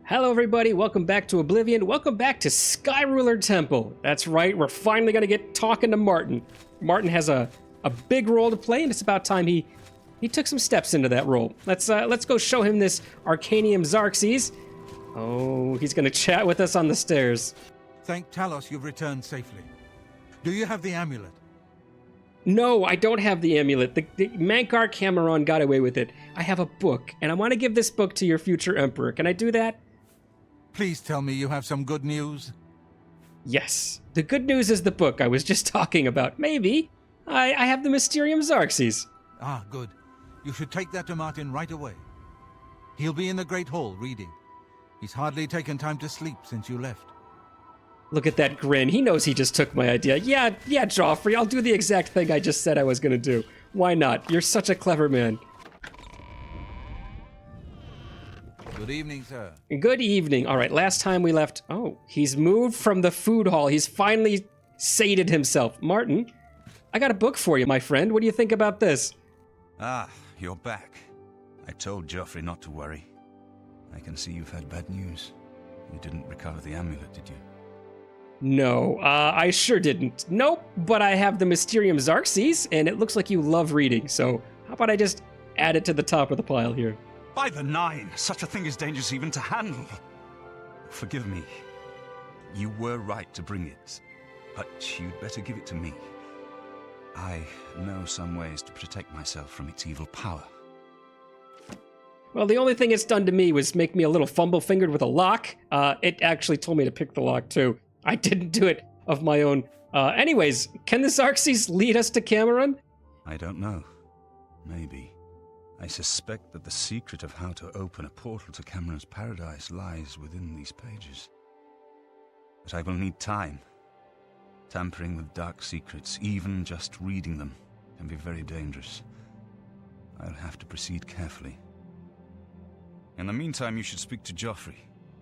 Hello everybody, welcome back to Oblivion, welcome back to Skyruler Temple. That's right, we're finally gonna get talking to Martin. Martin has a big role to play, and it's about time he took some steps into that role. Let's go show him this Arcanium Xerxes. Oh, he's gonna chat with us on the stairs. Thank Talos you've returned safely. Do you have the amulet? No, I don't have the amulet. The Mankar Cameron got away with it. I have a book, and I want to give this book to your future emperor. Can I do that? Please tell me you have some good news. Yes. The good news is the book I was just talking about. Maybe. I have the Mysterium Xerxes. Ah, good. You should take that to Martin right away. He'll be in the Great Hall reading. He's hardly taken time to sleep since you left. Look at that grin. He knows he just took my idea. Yeah, Jauffre, I'll do the exact thing I just said I was gonna do. Why not? You're such a clever man. Good evening, sir. Good evening. All right, last time we left... Oh, he's moved from the food hall. He's finally sated himself. Martin, I got a book for you, my friend. What do you think about this? Ah, you're back. I told Jauffre not to worry. I can see you've had bad news. You didn't recover the amulet, did you? No, I sure didn't. Nope, but I have the Mysterium Xerxes, and it looks like you love reading, so how about I just add it to the top of the pile here? By the nine! Such a thing is dangerous even to handle. Forgive me. You were right to bring it, but you'd better give it to me. I know some ways to protect myself from its evil power. Well, the only thing it's done to me was make me a little fumble-fingered with a lock. It actually told me to pick the lock, too. I didn't do it of my own. Anyways, can the Xerxes lead us to Cameron? I don't know. Maybe. I suspect that the secret of how to open a portal to Cameron's paradise lies within these pages. But I will need time. Tampering with dark secrets, even just reading them, can be very dangerous. I'll have to proceed carefully. In the meantime, you should speak to Jauffre.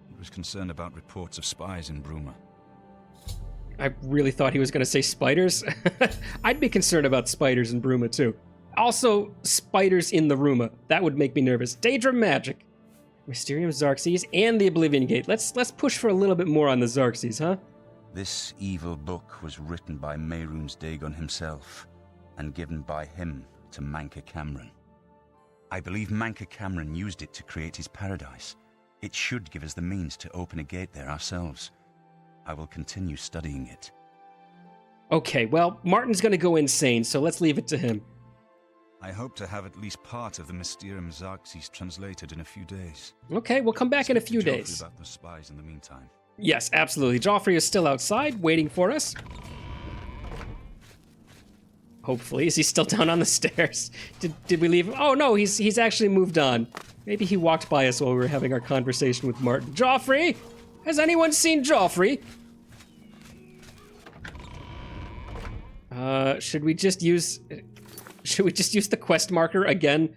He was concerned about reports of spies in Bruma. I really thought he was going to say spiders. I'd be concerned about spiders in Bruma, too. Also, spiders in the Ruma. That would make me nervous. Daedra magic. Mysterium Xerxes and the Oblivion Gate. Let's push for a little bit more on the Xerxes, huh? This evil book was written by Mehrunes Dagon himself, and given by him to Manka Cameron. I believe Manka Cameron used it to create his paradise. It should give us the means to open a gate there ourselves. I will continue studying it. Okay, well, Martin's gonna go insane, so let's leave it to him. I hope to have at least part of the Mysterium Xerxes translated in a few days. Okay, we'll come back in a few Speak to days. Jauffre about the spies in the meantime. Yes, absolutely. Jauffre is still outside, waiting for us. Hopefully. Is he still down on the stairs? Did we leave him? Oh, no, he's actually moved on. Maybe he walked by us while we were having our conversation with Martin. Jauffre! Has anyone seen Jauffre? Should we just use the quest marker again?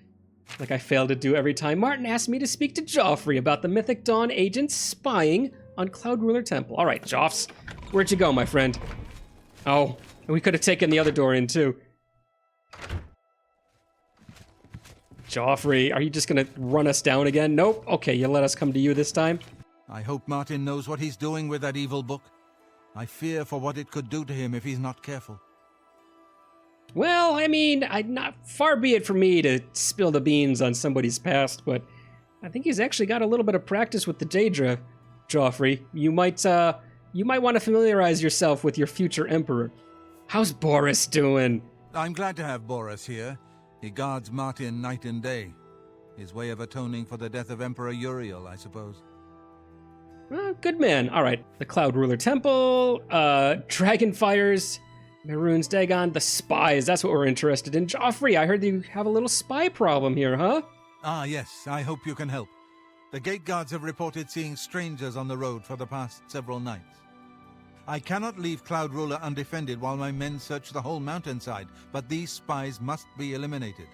Like I fail to do every time. Martin asked me to speak to Jauffre about the Mythic Dawn agents spying on Cloud Ruler Temple. All right, Joffs, where'd you go, my friend? Oh, we could have taken the other door in, too. Jauffre, are you just gonna run us down again? Nope. Okay, you let us come to you this time. I hope Martin knows what he's doing with that evil book. I fear for what it could do to him if he's not careful. Well, I mean, not far be it for me to spill the beans on somebody's past, but I think he's actually got a little bit of practice with the Daedra, Jauffre. You might want to familiarize yourself with your future emperor. How's Boris doing? I'm glad to have Boris here. He guards Martin night and day. His way of atoning for the death of Emperor Uriel, I suppose. Good man. All right. The Cloud Ruler Temple, Dragonfires, Mehrunes Dagon, the Spies. That's what we're interested in. Jauffre, I heard you have a little spy problem here, huh? Ah, yes. I hope you can help. The gate guards have reported seeing strangers on the road for the past several nights. I cannot leave Cloud Ruler undefended while my men search the whole mountainside, but these spies must be eliminated.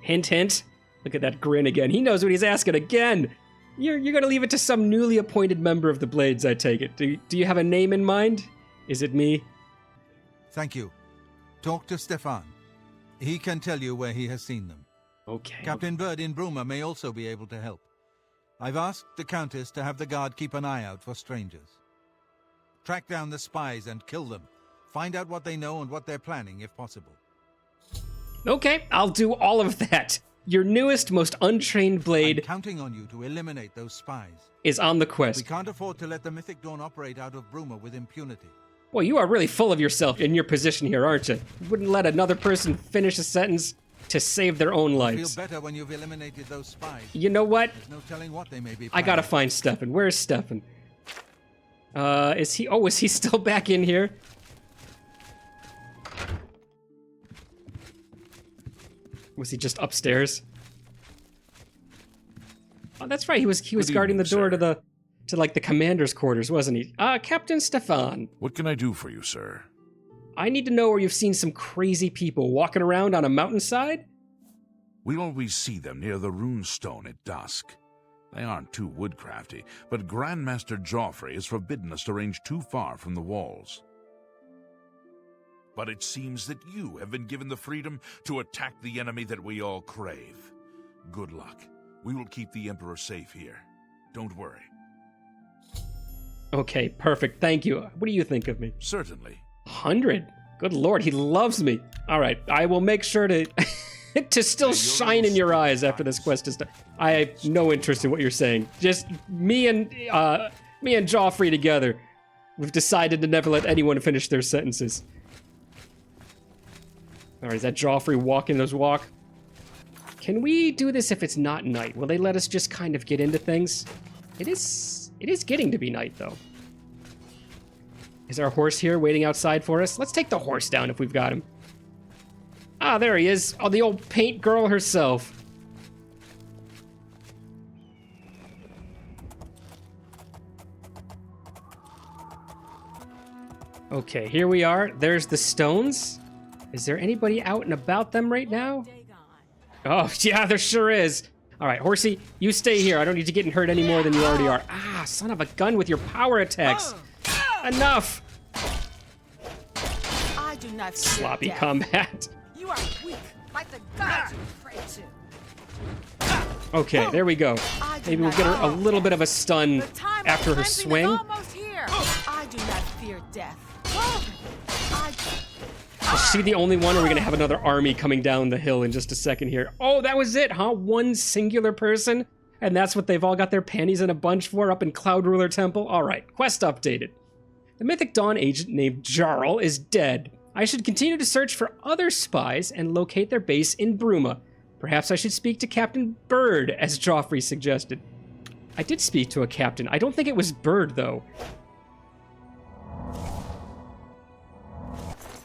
Hint, hint. Look at that grin again. He knows what he's asking again. You're going to leave it to some newly appointed member of the Blades, I take it. Do you have a name in mind? Is it me? Thank you. Talk to Stefan. He can tell you where he has seen them. Okay. Captain Bird in Bruma may also be able to help. I've asked the Countess to have the guard keep an eye out for strangers. Track down the spies and kill them. Find out what they know and what they're planning, if possible. Okay, I'll do all of that. Your newest, most untrained blade I'm counting on you to eliminate those spies. is on the We quest. can't afford to let the Mythic Dawn operate out of Bruma with impunity. Well, you are really full of yourself in your position here, aren't you? You wouldn't let another person finish a sentence to save their own Feel lives. better when you've eliminated those spies. You know what? There's no telling what they may be I gotta planning. find Stefan. Where's Stefan? Is he still back in here? Was he just upstairs? Oh, that's right. He was Good guarding the evening, door sir. to like the commander's quarters, wasn't he? Captain Stefan. What can I do for you, sir? I need to know where you've seen some crazy people walking around on a mountainside. We always see them near the rune stone at dusk. They aren't too woodcrafty, but Grandmaster Jauffre has forbidden us to range too far from the walls. But it seems that you have been given the freedom to attack the enemy that we all crave. Good luck. We will keep the Emperor safe here. Don't worry. Okay, perfect. Thank you. What do you think of me? Certainly. 100. Good lord, he loves me. All right, I will make sure to to still shine in your eyes after this quest is done. I have no interest in what you're saying. Just me and Jauffre together. We've decided to never let anyone finish their sentences. All right, is that Jauffre walking his walk? Can we do this if it's not night? Will they let us just kind of get into things? It is getting to be night, though. Is our horse here waiting outside for us? Let's take the horse down if we've got him. Ah, there he is. Oh, the old paint girl herself. Okay, here we are. There's the stones. Is there anybody out and about them right now? Oh, yeah, there sure is. All right, horsey, you stay here. I don't need you getting hurt any more than you already are. Ah, son of a gun with your power attacks. Enough. I do not fear Sloppy death. combat. You are weak, like the gods you pray to. Okay, there we go. I do Maybe we'll not get her a fear little bit death. of a stun The time after of her cleansing swing. is almost here. I do not fear death. Is she the only one, or are we gonna have another army coming down the hill in just a second here? Oh, that was it, huh? One singular person? And that's what they've all got their panties in a bunch for up in Cloud Ruler Temple? All right, quest updated. The Mythic Dawn agent named Jarl is dead. I should continue to search for other spies and locate their base in Bruma. Perhaps I should speak to Captain Bird, as Jauffre suggested. I did speak to a captain. I don't think it was Bird, though.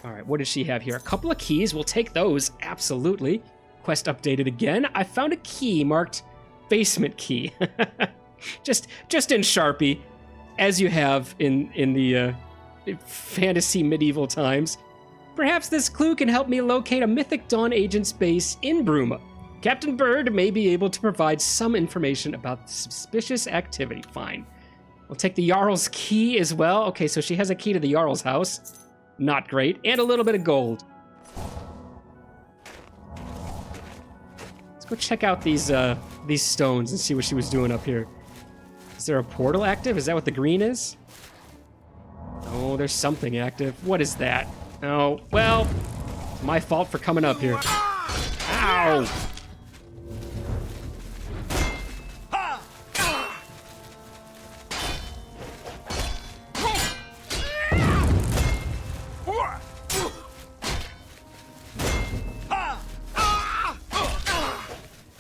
All right, what does she have here? A couple of keys. We'll take those, absolutely. Quest updated again. I found a key marked basement key. just in Sharpie, as you have in the fantasy medieval times. Perhaps this clue can help me locate a Mythic Dawn agent's base in Bruma. Captain Bird may be able to provide some information about suspicious activity. Fine. We'll take the Jarl's key as well. Okay, so she has a key to the Jarl's house. Not great. And a little bit of gold. Let's go check out these stones and see what she was doing up here. Is there a portal active? Is that what the green is? Oh, there's something active. What is that? Oh, well, it's my fault for coming up here. Ow!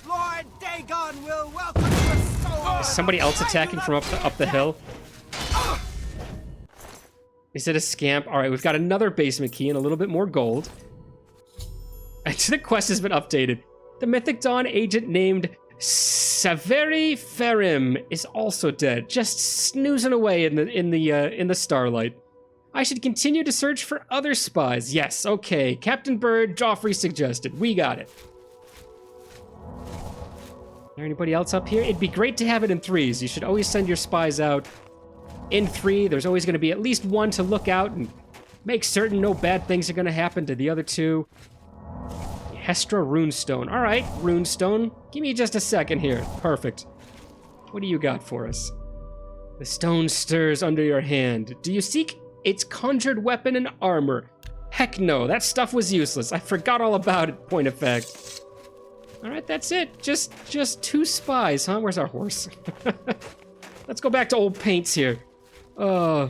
Lord Dagon will welcome your soul. Is somebody else attacking from up the hill? Is it a scamp? All right, we've got another basement key and a little bit more gold. And the quest has been updated. The Mythic Dawn agent named Saveri Ferim is also dead, just snoozing away in the starlight. I should continue to search for other spies. Yes, okay. Captain Bird, Jauffre suggested. We got it. Is there anybody else up here? It'd be great to have it in threes. You should always send your spies out in three. There's always going to be at least one to look out and make certain no bad things are going to happen to the other two. Hestra Runestone. All right, Runestone. Give me just a second here. Perfect. What do you got for us? The stone stirs under your hand. Do you seek its conjured weapon and armor? Heck no, that stuff was useless. I forgot all about it, point of fact. All right, that's it. Just 2 spies, huh? Where's our horse? Let's go back to old paints here. All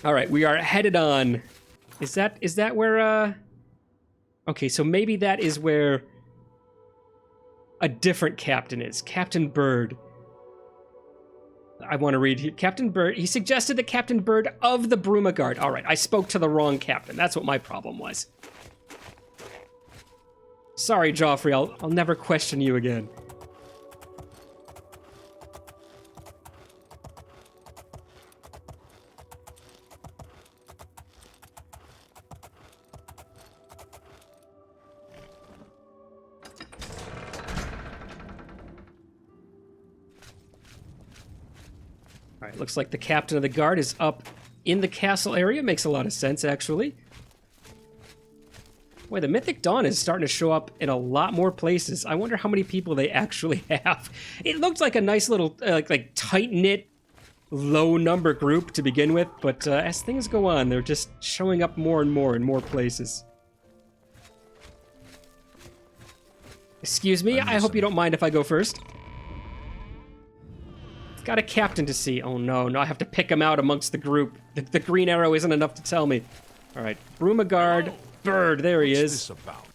right, we are headed on. Is that where, Okay, so maybe that is where a different captain is. Captain Bird. I want to read here. Captain Bird, he suggested that Captain Bird of the Bruma Guard. All right, I spoke to the wrong captain. That's what my problem was. Sorry, Jauffre, I'll never question you again. All right, looks like the captain of the guard is up in the castle area. Makes a lot of sense, actually. Boy, the Mythic Dawn is starting to show up in a lot more places. I wonder how many people they actually have. It looked like a nice little, like tight-knit, low-number group to begin with, but as things go on, they're just showing up more and more in more places. Excuse me, I hope you don't mind if I go first. I've got a captain to see. Oh no, I have to pick him out amongst the group. The green arrow isn't enough to tell me. All right, Bruma Guard, Bird, there he is. What's this about?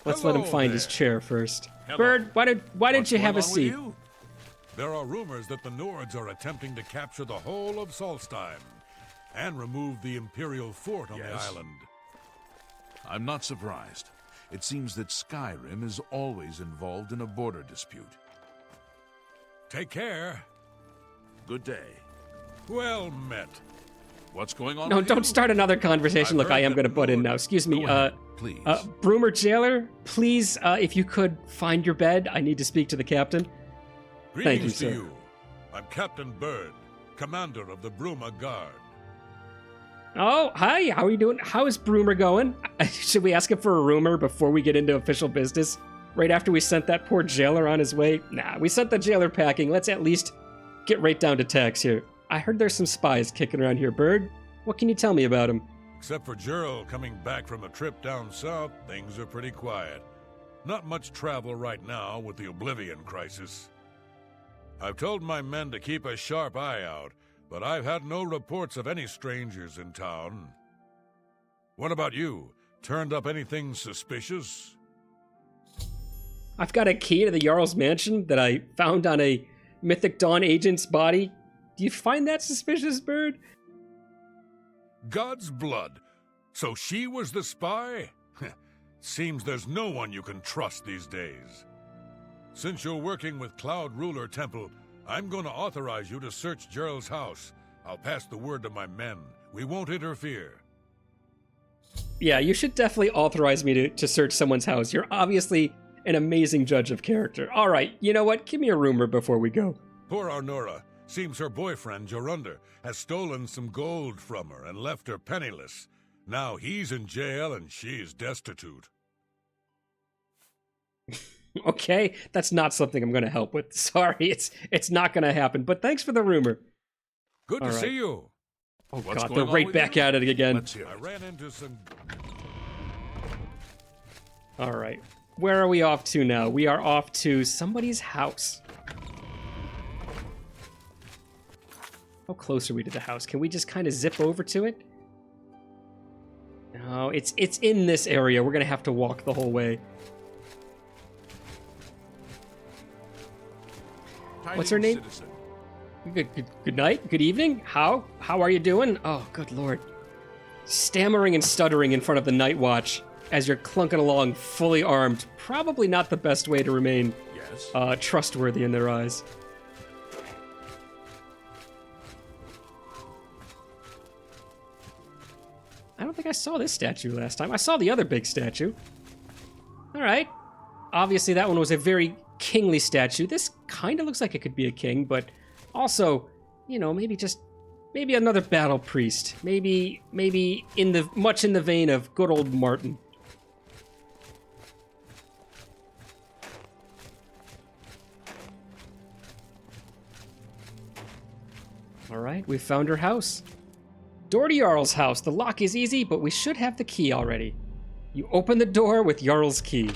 Let's let him find his chair first. Bird, why didn't you have a seat? There are rumors that the Nords are attempting to capture the whole of Solstheim and remove the Imperial fort on the island. I'm not surprised. It seems that Skyrim is always involved in a border dispute. Take care. Good day. Well met. What's going on? No, with don't you? start another conversation. I've Look, I heard am that going to butt in Nord- now. Excuse me, Go ahead, please. Broomer Jailer, please, if you could find your bed, I need to speak to the captain. Greetings you, to sir. you. I'm Captain Bird, commander of the Bruma Guard. Oh, hi, how are you doing? How is Broomer going? Should we ask him for a rumor before we get into official business? Right after we sent that poor jailer on his way? Nah, we sent the jailer packing. Let's at least get right down to tax here. I heard there's some spies kicking around here, Bird. What can you tell me about them? Except for Gerald coming back from a trip down south, things are pretty quiet. Not much travel right now with the Oblivion crisis. I've told my men to keep a sharp eye out, but I've had no reports of any strangers in town. What about you? Turned up anything suspicious? I've got a key to the Jarl's mansion that I found on a Mythic Dawn agent's body. Do you find that suspicious, Bird? God's blood. So she was the spy? Seems there's no one you can trust these days. Since you're working with Cloud Ruler Temple, I'm going to authorize you to search Gerald's house. I'll pass the word to my men. We won't interfere. Yeah, you should definitely authorize me to search someone's house. You're obviously an amazing judge of character. All right, you know what? Give me a rumor before we go. Poor Arnora. Seems her boyfriend, Jorundr, has stolen some gold from her and left her penniless. Now he's in jail and she's destitute. Okay, that's not something I'm going to help with. Sorry, it's not going to happen. But thanks for the rumor. Good to All right. see you. Oh What's God, going they're on right with back you? at it again. Let's hear I it. ran into some... All right, where are we off to now? We are off to somebody's house. How close are we to the house? Can we just kind of zip over to it? No, it's in this area. We're gonna have to walk the whole way. What's her name? Citizen. Good night. Good evening. How are you doing? Oh, good lord. Stammering and stuttering in front of the night watch as you're clunking along fully armed. Probably not the best way to remain Yes. trustworthy in their eyes. I don't think I saw this statue last time. I saw the other big statue. All right. Obviously, that one was a very kingly statue. This kind of looks like it could be a king, but also, you know, maybe another battle priest. Maybe much in the vein of good old Martin. All right, we found her house. Door to Jarl's house. The lock is easy, but we should have the key already. You open the door with Jarl's key.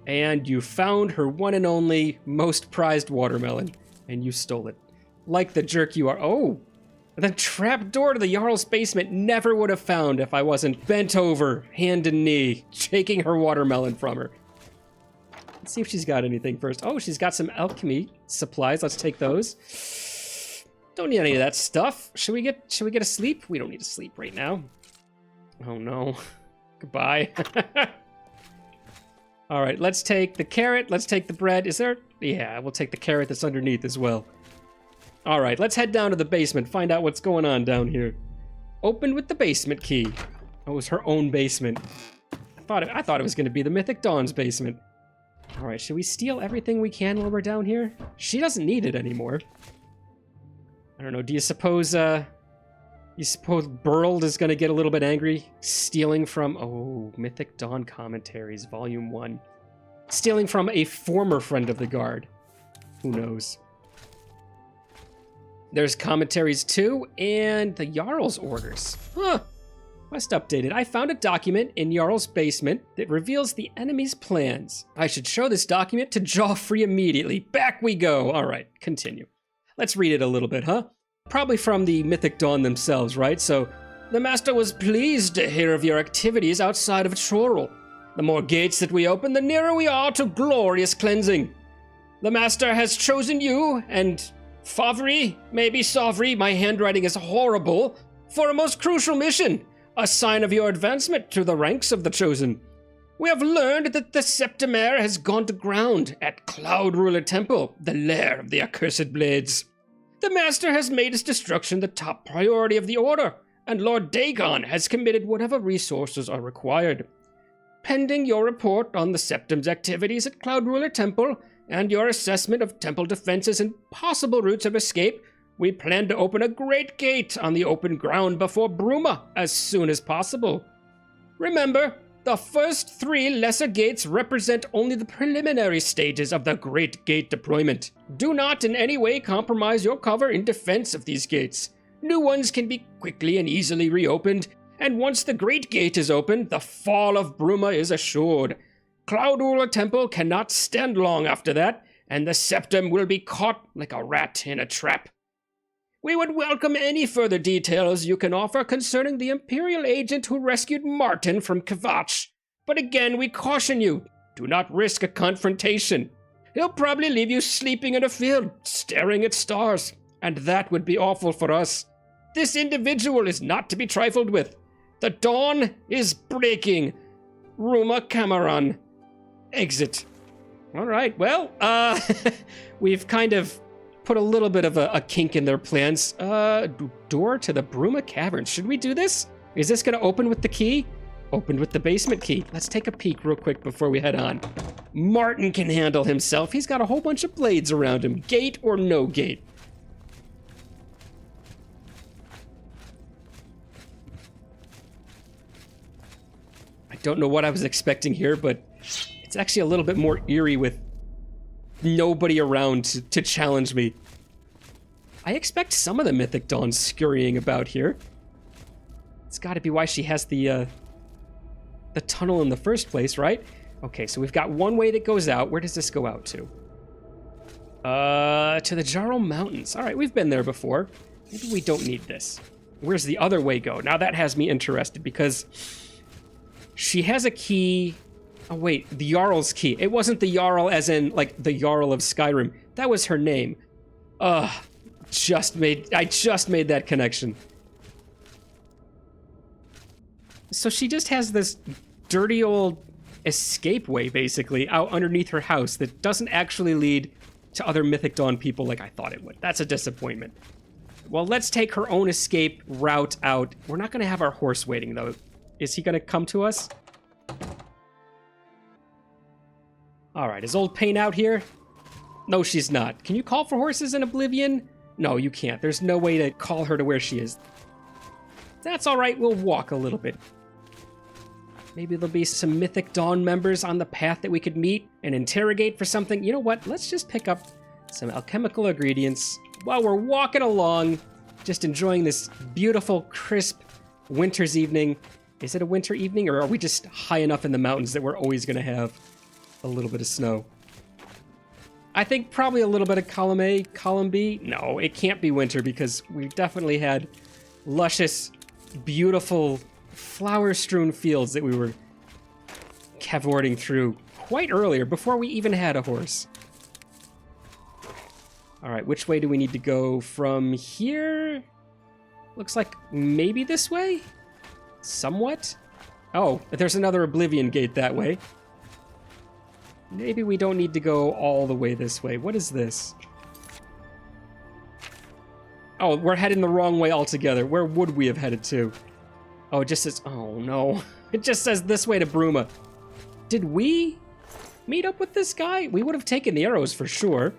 And you found her one and only most prized watermelon, and you stole it. Like the jerk you are. Oh, the trap door to the Jarl's basement never would have found if I wasn't bent over, hand and knee, shaking her watermelon from her. Let's see if she's got anything first. Oh, she's got some alchemy supplies. Let's take those. Don't need any of that stuff. Should we get a sleep? We don't need to sleep right now. Oh no. Goodbye. All right, let's take the carrot. Let's take the bread. Is there? Yeah, we'll take the carrot that's underneath as well. All right, let's head down to the basement, find out what's going on down here. Open with the basement key. Oh, it was her own basement. I thought it was going to be the Mythic Dawn's basement. All right, should we steal everything we can while we're down here? She doesn't need it anymore. I don't know. Do you suppose Burld is going to get a little bit angry? Stealing from Mythic Dawn Commentaries, Volume 1. Stealing from a former friend of the guard. Who knows? There's commentaries too, and the Jarl's orders. Huh. Quest updated. I found a document in Jarl's basement that reveals the enemy's plans. I should show this document to Jauffre immediately. Back we go. All right, continue. Let's read it a little bit, huh? Probably from the Mythic Dawn themselves, right? So, the Master was pleased to hear of your activities outside of Chorrol. The more gates that we open, the nearer we are to glorious cleansing. The Master has chosen you, and Favri, maybe Savri, my handwriting is horrible, for a most crucial mission, a sign of your advancement to the ranks of the Chosen. We have learned that the Septimaire has gone to ground at Cloud Ruler Temple, the lair of the accursed blades. The Master has made its destruction the top priority of the Order, and Lord Dagon has committed whatever resources are required. Pending your report on the Septim's activities at Cloud Ruler Temple, and your assessment of temple defenses and possible routes of escape, we plan to open a great gate on the open ground before Bruma as soon as possible. Remember, the first 3 lesser gates represent only the preliminary stages of the Great Gate deployment. Do not in any way compromise your cover in defense of these gates. New ones can be quickly and easily reopened, and once the Great Gate is opened, the fall of Bruma is assured. Cloud Ruler Temple cannot stand long after that, and the Septim will be caught like a rat in a trap. We would welcome any further details you can offer concerning the Imperial agent who rescued Martin from Kvatch. But again, we caution you, do not risk a confrontation. He'll probably leave you sleeping in a field, staring at stars, and that would be awful for us. This individual is not to be trifled with. The dawn is breaking. Ruma Cameron. Exit. All right, well, we've kind of put a little bit of a kink in their plans. Door to the Bruma Caverns. Should we do this? Is this going to open with the key? Open with the basement key. Let's take a peek real quick before we head on. Martin can handle himself. He's got a whole bunch of blades around him. Gate or no gate? I don't know what I was expecting here, but it's actually a little bit more eerie with nobody around to challenge me. I expect some of the Mythic Dawn scurrying about here. It's got to be why she has the tunnel in the first place, right? Okay, so we've got one way that goes out. Where does this go out to? To the Jarl Mountains. All right, we've been there before. Maybe we don't need this. Where's the other way go? Now that has me interested because she has a key. Oh wait, the Jarl's key. It wasn't the Jarl as in like the Jarl of Skyrim. That was her name. I just made that connection. So she just has this dirty old escape way basically out underneath her house that doesn't actually lead to other Mythic Dawn people like I thought it would. That's a disappointment. Well, let's take her own escape route out. We're not going to have our horse waiting though. Is he going to come to us? All right, is old Pain out here? No, she's not. Can you call for horses in Oblivion? No, you can't. There's no way to call her to where she is. That's all right. We'll walk a little bit. Maybe there'll be some Mythic Dawn members on the path that we could meet and interrogate for something. You know what? Let's just pick up some alchemical ingredients while we're walking along, just enjoying this beautiful, crisp winter's evening. Is it a winter evening, or are we just high enough in the mountains that we're always going to have a little bit of snow? I think probably a little bit of column A, column B. No, it can't be winter because we've definitely had luscious, beautiful, flower-strewn fields that we were cavorting through quite earlier, before we even had a horse. All right, which way do we need to go from here? Looks like maybe this way? Somewhat? Oh, there's another Oblivion gate that way. Maybe we don't need to go all the way this way. What is this? Oh, we're heading the wrong way altogether. Where would we have headed to? Oh, it just says... Oh, no. It just says this way to Bruma. Did we meet up with this guy? We would have taken the arrows for sure.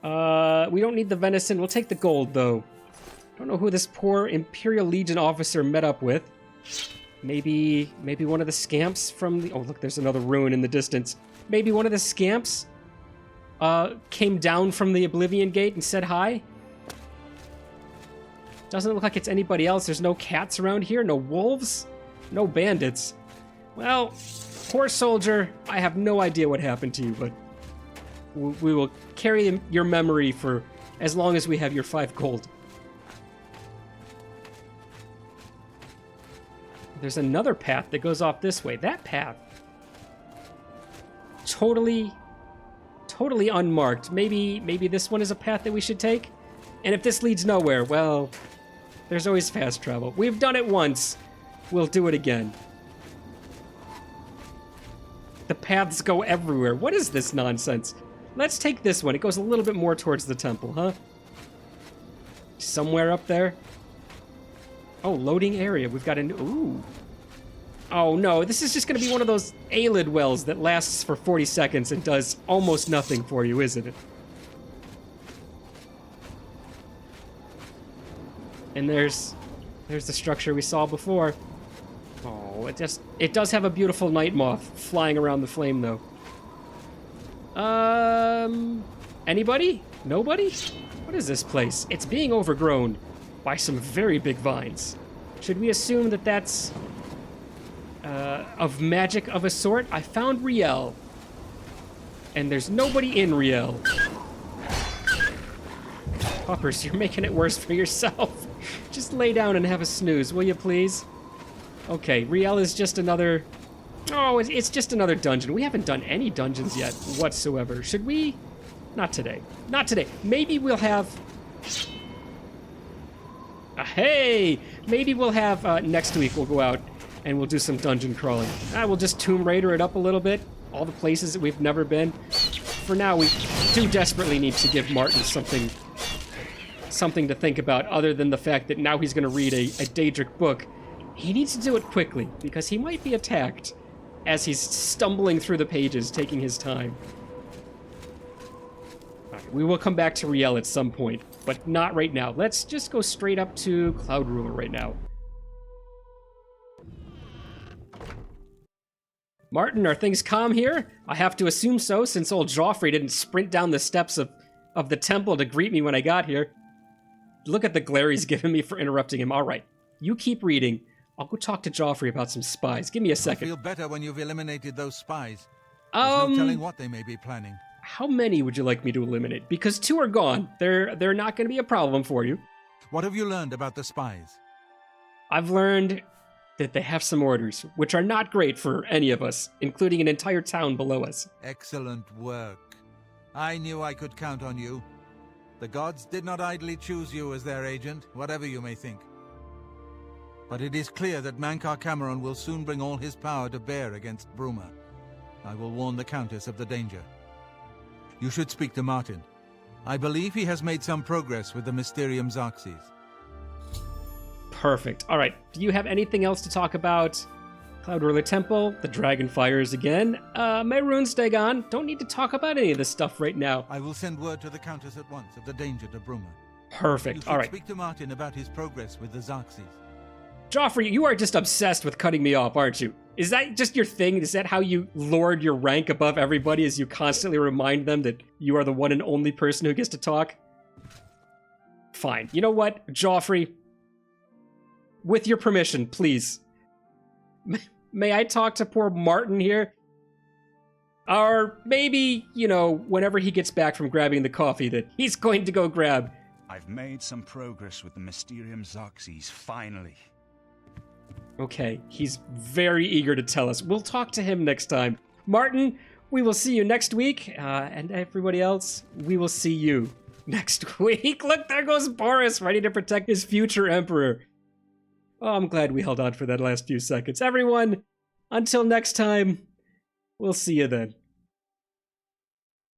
We don't need the venison. We'll take the gold, though. Don't know who this poor Imperial Legion officer met up with. Maybe one of the scamps from the... Oh, look, there's another ruin in the distance. Maybe one of the scamps came down from the Oblivion Gate and said hi. Doesn't look like it's anybody else. There's no cats around here, no wolves, no bandits. Well, poor soldier, I have no idea what happened to you, but we will carry your memory for as long as we have your 5 gold. There's another path that goes off this way. That path, totally unmarked. Maybe this one is a path that we should take? And if this leads nowhere, well, there's always fast travel. We've done it once. We'll do it again. The paths go everywhere. What is this nonsense? Let's take this one. It goes a little bit more towards the temple, huh? Somewhere up there. Oh, loading area. We've got a new... Ooh. Oh, no. This is just going to be one of those Aelid wells that lasts for 40 seconds and does almost nothing for you, isn't it? And there's the structure we saw before. Oh, it does have a beautiful night moth flying around the flame, though. Anybody? Nobody? What is this place? It's being overgrown by some very big vines. Should we assume that that's of magic of a sort? I found Riel, and there's nobody in Riel. Poppers, you're making it worse for yourself. Just lay down and have a snooze, will you please? Okay, Riel is just another... Oh, it's just another dungeon. We haven't done any dungeons yet whatsoever. Should we? Not today. Not today. Maybe we'll have... Hey! Maybe we'll have... next week we'll go out and we'll do some dungeon crawling. We'll just Tomb Raider it up a little bit. All the places that we've never been. For now, we do desperately need to give Martin something to think about, other than the fact that now he's going to read a Daedric book. He needs to do it quickly, because he might be attacked as he's stumbling through the pages, taking his time. Right, we will come back to Riel at some point, but not right now. Let's just go straight up to Cloud Ruler right now. Martin, are things calm here? I have to assume so, since old Jauffre didn't sprint down the steps of the temple to greet me when I got here. Look at the glare he's giving me for interrupting him. All right, you keep reading. I'll go talk to Jauffre about some spies. Give me a second. I feel better when you've eliminated those spies. There's no telling what they may be planning. How many would you like me to eliminate? Because 2 are gone. They're not going to be a problem for you. What have you learned about the spies? I've learned that they have some orders, which are not great for any of us, including an entire town below us. Excellent work. I knew I could count on you. The gods did not idly choose you as their agent, whatever you may think. But it is clear that Mankar Cameron will soon bring all his power to bear against Bruma. I will warn the Countess of the danger. You should speak to Martin. I believe he has made some progress with the Mysterium Xarxes. Perfect. All right. Do you have anything else to talk about? Cloud Ruler Temple, the dragon fires again. Mehrunes Dagon. Don't need to talk about any of this stuff right now. I will send word to the Countess at once of the danger to Bruma. Perfect. You should All right. speak to Martin about his progress with the Xarxes. Jauffre, you are just obsessed with cutting me off, aren't you? Is that just your thing? Is that how you lord your rank above everybody, as you constantly remind them that you are the one and only person who gets to talk? Fine. You know what, Jauffre? With your permission, please. May I talk to poor Martin here? Or maybe, you know, whenever he gets back from grabbing the coffee that he's going to go grab. I've made some progress with the Mysterium Xerxes, finally. Okay, he's very eager to tell us. We'll talk to him next time. Martin, we will see you next week. And everybody else, we will see you next week. Look, there goes Boris, ready to protect his future emperor. Oh, I'm glad we held on for that last few seconds. Everyone, until next time, we'll see you then.